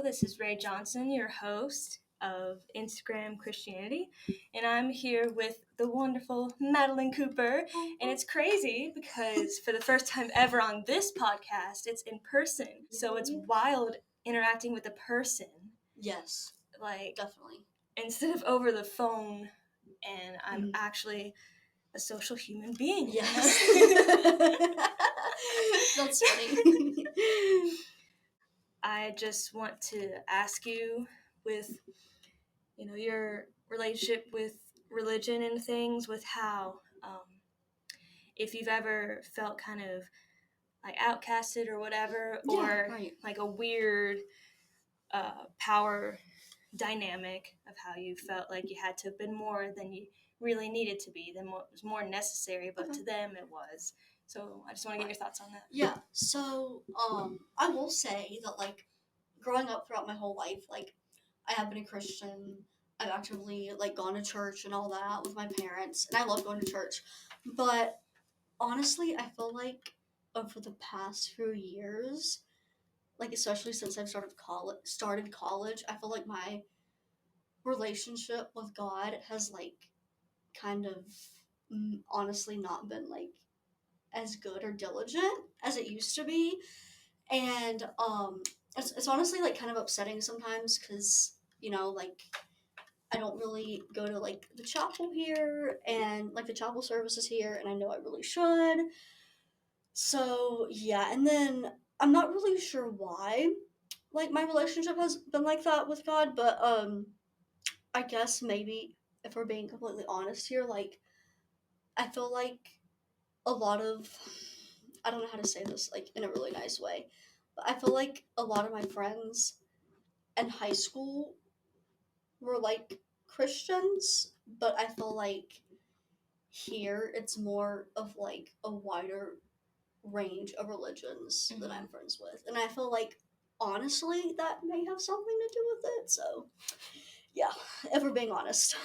this is Ray Johnson, your host of Instagram Christianity, and I'm here with the wonderful Madelyn Cooper, and it's crazy because for the first time ever on this podcast, it's in person, so it's wild interacting with a person. Yes, like definitely. Instead of over the phone, and I'm actually a social human being. Yes. That's funny. I just want to ask you, with your relationship with religion and things, with how if you've ever felt kind of like outcasted or whatever, or like a weird power dynamic of how you felt like you had to have been more than you really needed to be, than what was more necessary, but to them it was. So I just want to get your thoughts on that. Yeah, so I will say that, like, growing up throughout my whole life, like, I have been a Christian. I've actively, like, gone to church and all that with my parents, and I love going to church. But honestly, I feel like over the past few years, like, especially since I've started college, I feel like my relationship with God has, like, kind of honestly not been, like, as good or diligent as it used to be. And it's honestly, like, kind of upsetting sometimes, because like, I don't really go to, like, the chapel here, and, like, the chapel services here, and I know I really should. So yeah, and then I'm not really sure why, like, my relationship has been like that with God, but I guess maybe, if we're being completely honest here, like, I feel like a lot of, I don't know how to say this, like, in a really nice way, but I feel like a lot of my friends in high school were, like, Christians, but I feel like here it's more of, like, a wider range of religions that I'm friends with, and I feel like, honestly, that may have something to do with it. So yeah, if we're being honest.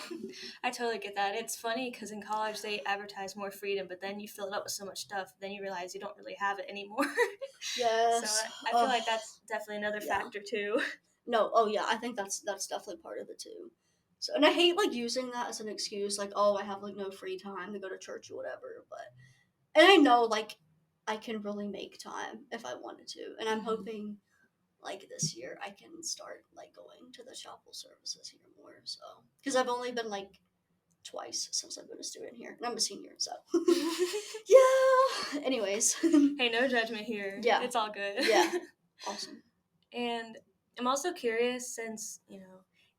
I totally get that. It's funny because in college they advertise more freedom, but then you fill it up with so much stuff, then you realize you don't really have it anymore. Yes. So I feel like that's definitely another factor too. No, oh yeah, I think that's definitely part of it too. So, and I hate, like, using that as an excuse, like, oh, I have, like, no free time to go to church or whatever, but, and I know, like, I can really make time if I wanted to, and I'm hoping, like, this year I can start, like, going to the chapel services here more, so, because I've only been, like, twice since I've been a student here, and I'm a senior, so yeah. Anyways, hey, no judgment here. Yeah, it's all good. Yeah, awesome. And I'm also curious, since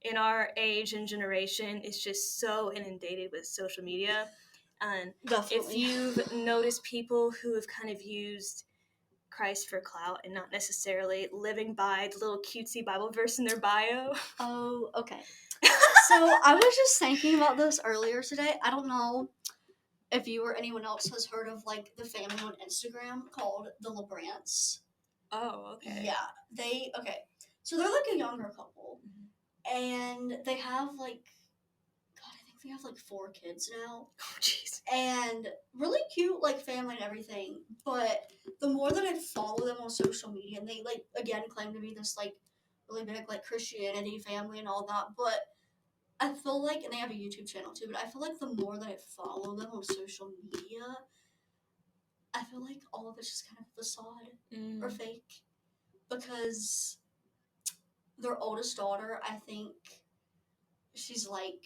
in our age and generation, it's just so inundated with social media, and Definitely. if you've noticed people who have kind of used Christ for clout and not necessarily living by the little cutesy Bible verse in their bio. Oh, okay. So I was just thinking about this earlier today. I don't know if you or anyone else has heard of, like, the family on Instagram called the LeBrants. Oh, okay. Yeah, okay. So they're, like, a younger couple, and they have, like, God, I think they have, like, 4 kids now. Oh, jeez. And really cute, like, family and everything. But the more that I follow them on social media, and they, like, again, claim to be this, like, really big, like, Christianity family and all that, but I feel like, and they have a YouTube channel too, but I feel like the more that I follow them on social media, I feel like all of it's just kind of facade or fake. Because their oldest daughter, I think she's, like,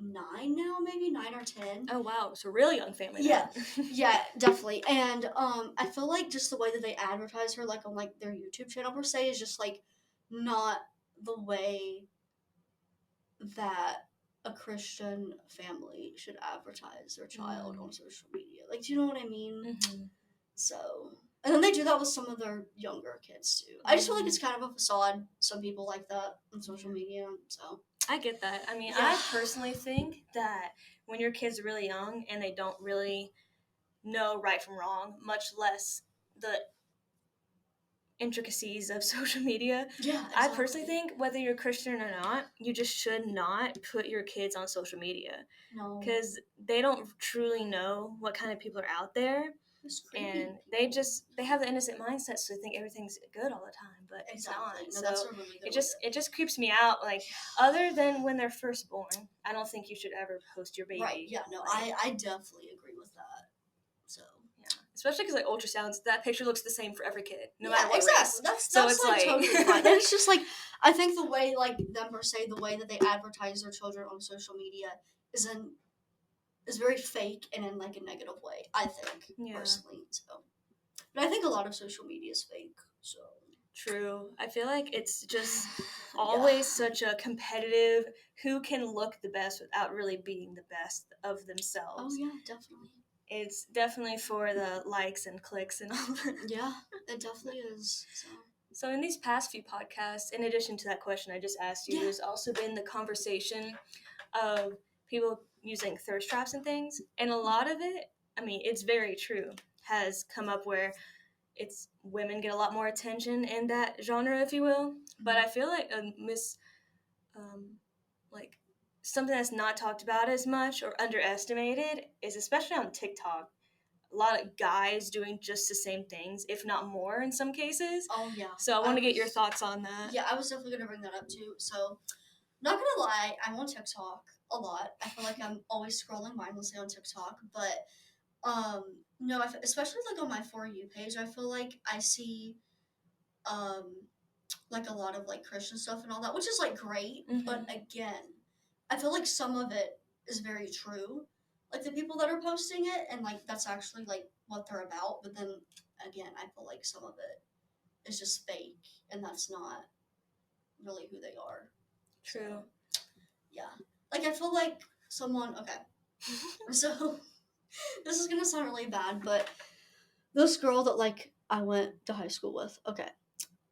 9 now, maybe 9 or 10. Oh wow, it's a really young family. Yeah, yeah, definitely. And I feel like just the way that they advertise her, like, on, like, their YouTube channel per se, is just, like, not the way that a Christian family should advertise their child on social media. Like, do you know what I mean? So, and then they do that with some of their younger kids too. I just feel like it's kind of a facade. Some people like that on social media, so. I get that. I mean, I personally think that when your kids are really young and they don't really know right from wrong, much less the intricacies of social media. Yeah, I exactly. personally think whether you're Christian or not, you just should not put your kids on social media No, because they don't truly know what kind of people are out there, it's creepy. and they have the innocent mindset, so they think everything's good all the time, but it's Exactly. not. No, that's So a really good it way just it just creeps me out. Like, other than when they're first born, I don't think you should ever post your baby. Right. Yeah. No, like, I definitely agree with that. So. yeah, especially because like ultrasounds, that picture looks the same for every kid, no Yeah, matter what exactly. race. That's So it's like totally fine. And it's just like I think the way like them per se, the way that they advertise their children on social media is in is very fake and in like a negative way. I think Yeah. personally. So, but I think a lot of social media is fake. So True. I feel like it's just yeah. always such a competitive who can look the best without really being the best of Oh themselves. yeah, definitely. It's definitely for the likes and clicks and all that. Yeah, it definitely is. So So in these past few podcasts, in addition to that question I just asked you, yeah. there's also been the conversation of people using thirst traps and things, and a lot of it, I mean, it's very true, has come up where it's women get a lot more attention in that genre, if you will. But I feel like um, like something that's not talked about as much or underestimated is, especially on TikTok, a lot of guys doing just the same things, if not more in some cases. Oh yeah. So I want to get your thoughts on that. Yeah, I was definitely gonna bring that up too. So not gonna lie, I'm on TikTok a lot. I feel like I'm always scrolling mindlessly on TikTok, but no, especially like on my For You page, I feel like I see um like a lot of like Christian stuff and all that, which is like great. But again, I feel like some of it is very true. Like the people that are posting it, and like that's actually like what they're about. But then again, I feel like some of it is just fake, and that's not really who they are. True. So, yeah. Like I feel like someone. Okay. So this is gonna sound really bad, but this girl that like I went to high school with. Okay.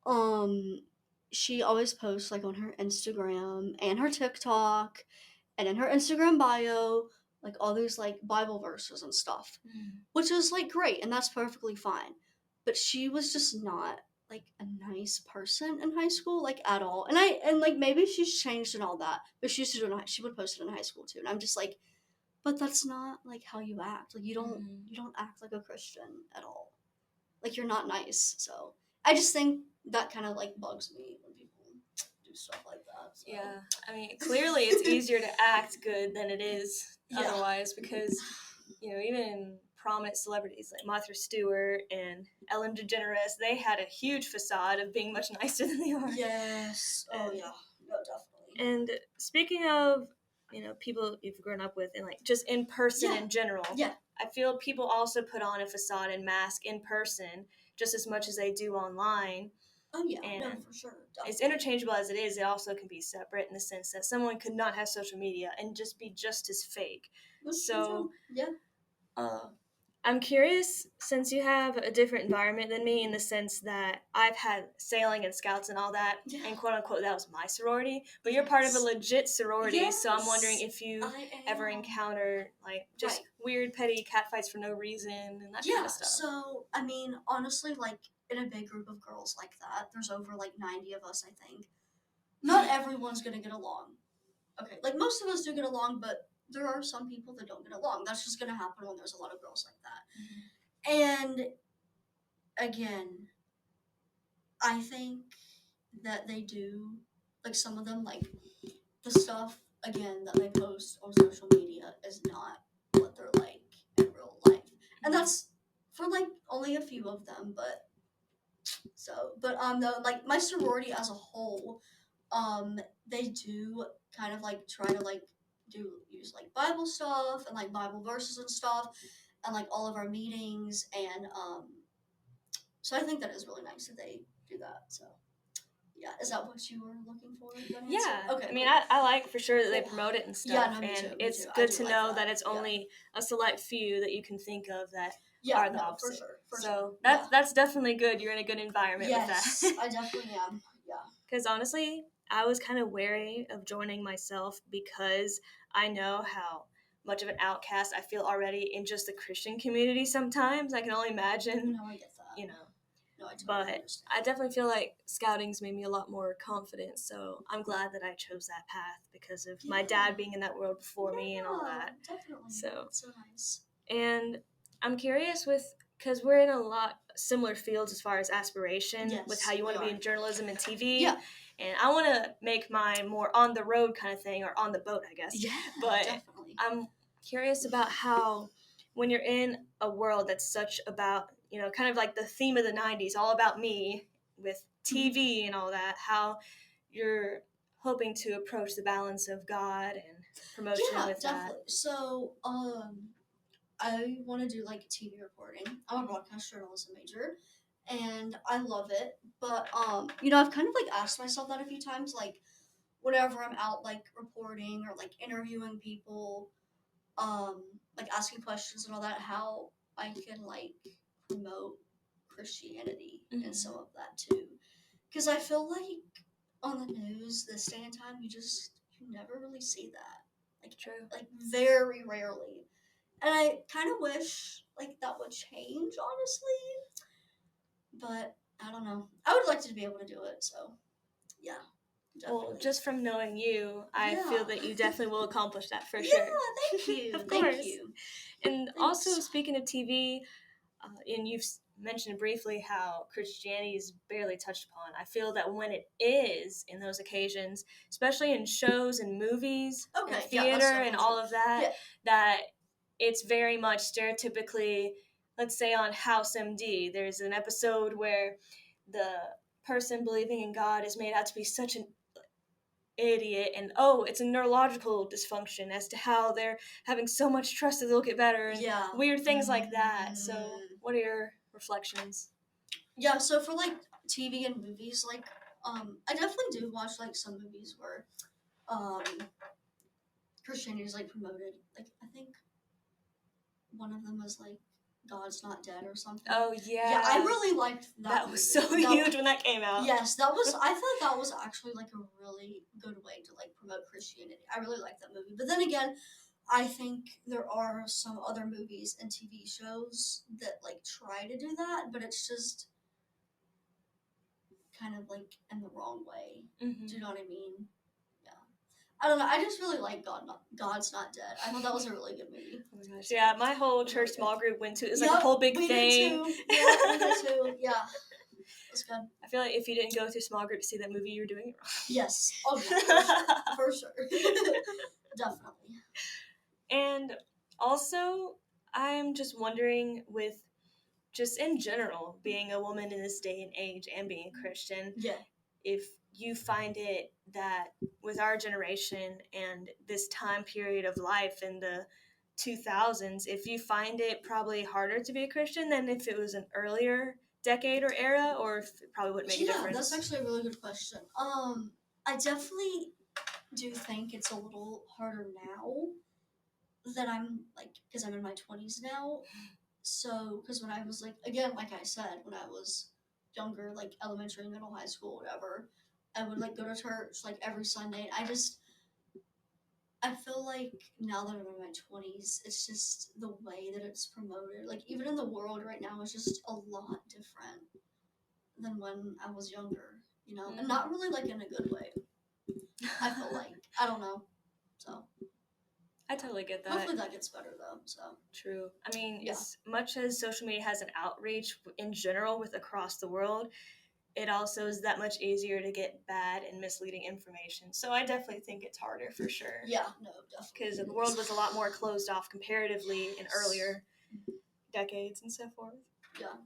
Um, she always posts like on her Instagram and her TikTok and in her Instagram bio, like all these like Bible verses and stuff, which is like great and that's perfectly fine. But she was just not like a nice person in high school, like at all. And like maybe she's changed and all that, but she used to do it. She would post it in high school too, and I'm just like, but that's not like how you act. Like you don't act like a Christian at all. Like you're not nice. So I just think that kind of like bugs me when people do stuff like that. So. Yeah, I mean, clearly it's easier to act good than it is Yeah. otherwise, because even prominent celebrities like Martha Stewart and Ellen DeGeneres, they had a huge facade of being much nicer than they are. Yes. Oh yeah. No, definitely. And speaking of, people you've grown up with and like just in person in general, I feel people also put on a facade and mask in person just as much as they do online. Oh yeah, and no, for sure. Definitely. As interchangeable as it is, it also can be separate in the sense that someone could not have social media and just be just as fake. That's So true. Yeah. I'm curious, since you have a different environment than me in the sense that I've had sailing and scouts and all that, and quote unquote that was my sorority, but you're part of a legit sorority, so I'm wondering if you ever encountered like just weird petty catfights for no reason and that kind of stuff. So I mean, honestly, like in a big group of girls like that, there's over like 90 of us, I think. Not everyone's gonna get along. Okay, like most of us do get along, but there are some people that don't get along. That's just gonna happen when there's a lot of girls like that. And again, I think that they do, like some of them, like the stuff again that they post on social media is not what they're like in real life, and that's for like only a few of them. But like my sorority as a whole, they do kind of like try to like use like Bible stuff and like Bible verses and stuff, and like all of our meetings, and so I think that is really nice that they do that. So. Yeah, is that what you were looking for? Yeah. Okay. I mean, cool. I like for sure that they promote it and stuff. Yeah, no, me too, me it's too. good do to like know that. that it's only a select few that you can think of that Yeah, are the no, opposite. for sure. So that's definitely good. You're in a good environment with Yes, that. I definitely am. Yeah. Because honestly, I was kind of wary of joining myself because I know how much of an outcast I feel already in just the Christian community sometimes. I can only imagine, No, I get that. No, I totally But understand. I definitely feel like scouting's made me a lot more confident. So I'm glad that I chose that path because of my dad being in that world before me and all that. Definitely. So That's so nice. and I'm curious because we're in a lot similar fields as far as aspiration with how you want to be in journalism and TV. Yeah. And I want to make mine more on the road kind of thing, or on the boat, I guess. Yeah, but definitely. I'm curious about how when you're in a world that's such about, kind of like the theme of the 90s, all about me with TV and all that, how you're hoping to approach the balance of God and promotion with definitely. that. So, I want to do like TV reporting. I'm a broadcast journalism major, and I love it. But I've kind of like asked myself that a few times, like whenever I'm out like reporting or like interviewing people, like asking questions and all that, how I can like promote Christianity and some of that too. Because I feel like on the news this day and time, you never really see that. Like, True. Like very rarely. And I kind of wish like that would change, honestly. But I don't know. I would like to be able to do it. So yeah. Definitely. Well, just from knowing you, I feel that you definitely will accomplish that for Yeah, sure. thank you. Of course. Thank you. And Thanks. also, speaking of TV, and you've mentioned briefly how Christianity is barely touched upon. I feel that when it is in those occasions, especially in shows and movies, and theater and all of that, that it's very much stereotypically, let's say on House MD, there's an episode where the person believing in God is made out to be such an idiot, and it's a neurological dysfunction as to how they're having so much trust that they'll get better, and weird things like that. So what are your reflections? Yeah, so for like TV and movies, like I definitely do watch like some movies where Christianity is like promoted. Like I think one of them was like God's Not Dead or something. Oh yeah. Yeah, I really liked that. That was so huge when that came out. Yes, that was. I thought that was actually like a really good way to like promote Christianity. I really liked that movie. But then again, I think there are some other movies and TV shows that like try to do that, but it's just kind of like in the wrong way. Mm-hmm. Do you know what I mean? Yeah. I don't know. I just really like God's Not Dead. I thought that was a really good movie. Oh my gosh. Yeah, my whole church small group went to it. It was like a Yep, whole big we thing. did too. Yeah, we did too. Yeah. That's good. I feel like if you didn't go through small group to see that movie, you were doing it wrong. Yes. Oh yeah, for sure. Definitely. And also, I'm just wondering, with just in general, being a woman in this day and age and being a Christian, if you find it that with our generation and this time period of life in the 2000s, if you find it probably harder to be a Christian than if it was an earlier decade or era, or if it probably wouldn't make a difference. Yeah, that's actually a really good question. I definitely do think it's a little harder now that I'm like, because I'm in my 20s now. So, because when I was like, again, like I said, when I was younger, like elementary, middle, high school, whatever, I would like go to church like every Sunday. I feel like now that I'm in my 20s, it's just the way that it's promoted. Like, even in the world right now, it's just a lot different than when I was younger, and not really like in a good way. I feel like. I don't know. So. I totally get that. Hopefully that gets better though. So. True. I mean, as much as social media has an outreach in general with across the world, it also is that much easier to get bad and misleading information. So I definitely think it's harder for sure. Yeah, no, definitely. Because the world was a lot more closed off comparatively in earlier decades and so forth. Yeah.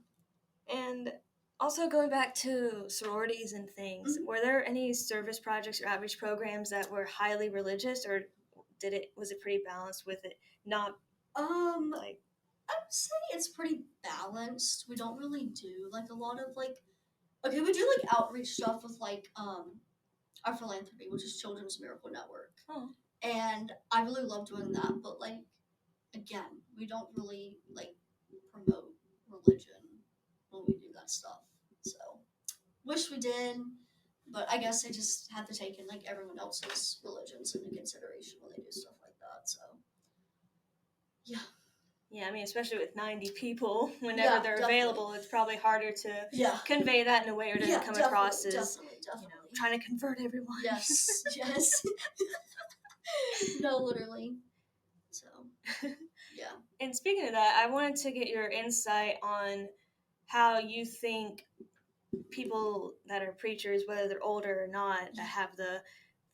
And also going back to sororities and things, were there any service projects or outreach programs that were highly religious, or was it pretty balanced with it not like I would say it's pretty balanced. We don't really do like a lot of like we do like outreach stuff with like our philanthropy, which is Children's Miracle Network. Oh. And I really love doing that, but like again, we don't really like promote religion when we do that stuff. So wish we did, but I guess they just have to take in like everyone else's religions into consideration when they do stuff like that. So yeah. Yeah, I mean, especially with 90 people, whenever Yeah, they're definitely. available, it's probably harder to Yeah. convey that in a way or doesn't come across as definitely. trying to convert everyone. Yes. No, literally. So, yeah. And speaking of that, I wanted to get your insight on how you think people that are preachers, whether they're older or not, that have the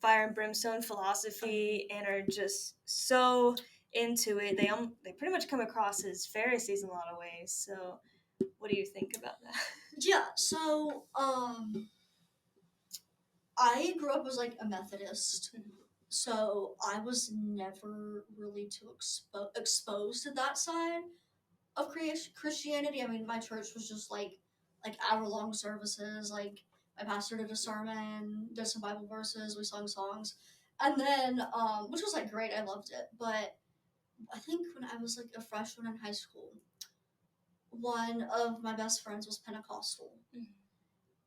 fire and brimstone philosophy and are just so into it, they pretty much come across as Pharisees in a lot of ways. So, what do you think about that? Yeah. So, I grew up as like a Methodist, so I was never really too exposed to that side of Christianity. I mean, my church was just like hour-long services. Like my pastor did a sermon, did some Bible verses, we sung songs, and then which was like great. I loved it. But I think when I was like a freshman in high school, one of my best friends was Pentecostal,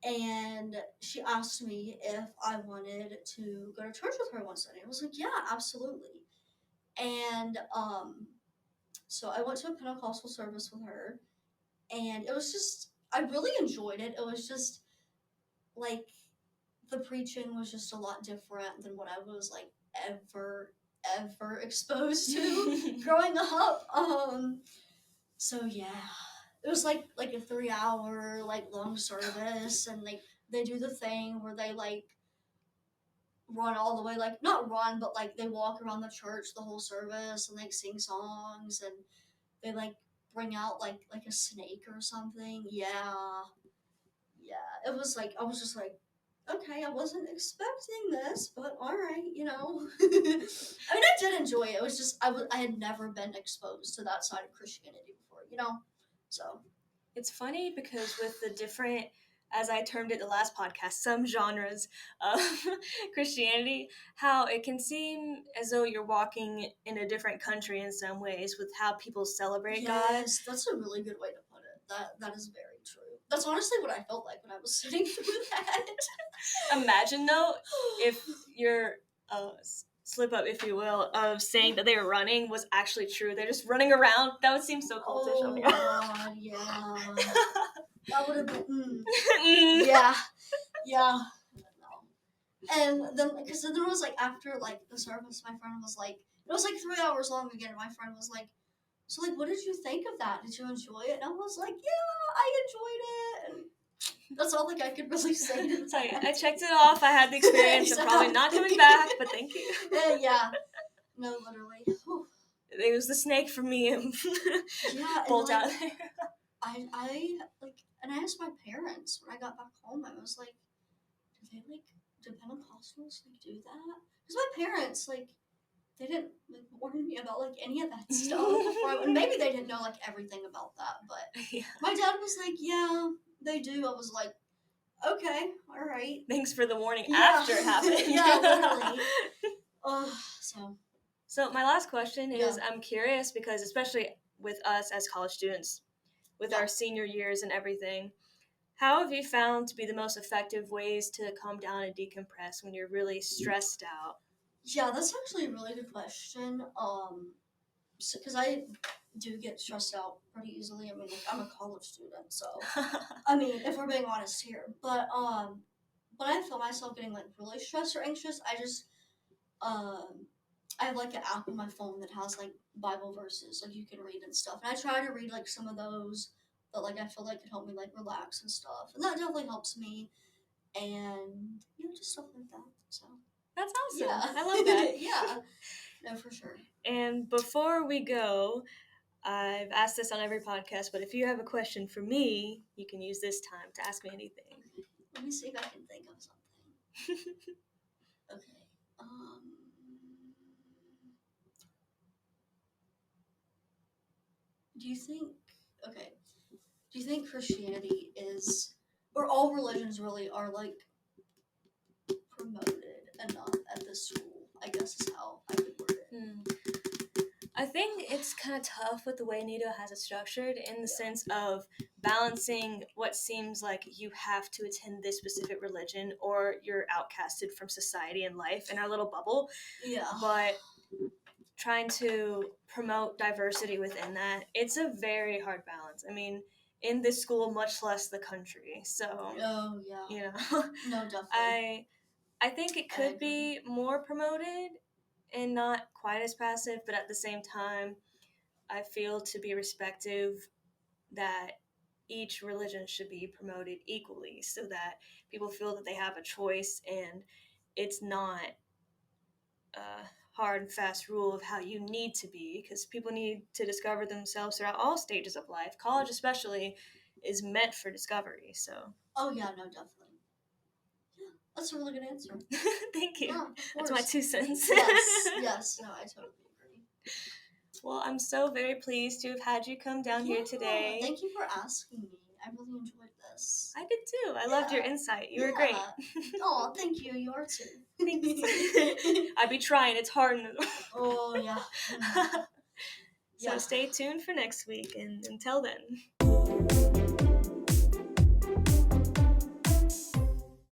and she asked me if I wanted to go to church with her one Sunday. I was like, yeah, absolutely. And so I went to a Pentecostal service with her, and it was just, I really enjoyed it. It was just like the preaching was just a lot different than what I was like ever exposed to growing up. So yeah, it was like a 3 hour like long service, and like they do the thing where they like run all the way, like not run, but like they walk around the church the whole service and like sing songs, and they like bring out like a snake or something. Yeah, it was like I was just like, okay, I wasn't expecting this, but all right, you know. I mean, I did enjoy it. It was just I had never been exposed to that side of Christianity before, you know. So It's funny because with the different, as I termed it the last podcast, some genres of Christianity, how it can seem as though you're walking in a different country in some ways with how people celebrate God. yes, that's a really good way to put it. That is very true. That's honestly what I felt like when I was sitting through that. Imagine though, if your slip up, if you will, of saying that they were running was actually true. They're just running around. That would seem so cultish. Oh god, yeah. That would have been. Yeah, yeah. No. And then, because then it was like after like the service, my friend was like, it was like 3 hours long again. And my friend was like, so like, what did you think of that? Did you enjoy it? And I was like, yeah, I enjoyed it. And that's all like I could really say to that. I checked it off. I had the experience. I'm probably not coming back, but thank you. Yeah. No, literally. Whew. It was the snake for me. Yeah, bolt like, out there. I like, and I asked my parents when I got back home. I was like, do Pentecostals like do that? Because my parents like they didn't like warn me about like any of that stuff before, and maybe they didn't know like everything about that. But Yeah. my dad was like, yeah, they do. I was like, okay, all right. Thanks for the warning after it happened. Yeah, literally. So my last question is, Yeah. I'm curious because especially with us as college students, with our senior years and everything, how have you found to be the most effective ways to calm down and decompress when you're really stressed out? Yeah, that's actually a really good question. Because I do get stressed out pretty easily. I mean, like I'm a college student, so I mean, if we're being honest here, but when I feel myself getting like really stressed or anxious, I just I have like an app on my phone that has like Bible verses like you can read and stuff, and I try to read like some of those that like I feel like can help me like relax and stuff, and that definitely helps me, and just stuff like that. So That's awesome. yeah, I love that. Yeah, no, for sure. And before we go, I've asked this on every podcast, but if you have a question for me, you can use this time to ask me anything. Okay. Let me see if I can think of something. Okay. Do you think? Okay. Do you think Christianity is, or all religions really are like promoted enough at the school? I guess is how I could word it. I think it's kind of tough with the way NATO has it structured in the sense of balancing what seems like you have to attend this specific religion or you're outcasted from society and life in our little bubble. Yeah. But trying to promote diversity within that, it's a very hard balance. I mean, in this school, much less the country. So, Oh yeah. you know, No, definitely. I think it could be more promoted and not quite as passive, but at the same time, I feel to be respective that each religion should be promoted equally so that people feel that they have a choice and it's not a hard and fast rule of how you need to be, because people need to discover themselves throughout all stages of life. College, especially, is meant for discovery. So, Oh yeah, no, definitely. Yeah, that's a really good answer. thank you. Yeah, of That's course. my 2 cents. Yes, no, I totally agree. Well, I'm so very pleased to have had you come down here today. Thank you for asking me. I really enjoyed this. I did too. I loved your insight. You were great. Oh, thank you. You are too. Thanks. I'd be trying. It's hard. Oh, yeah. So stay tuned for next week, and until then.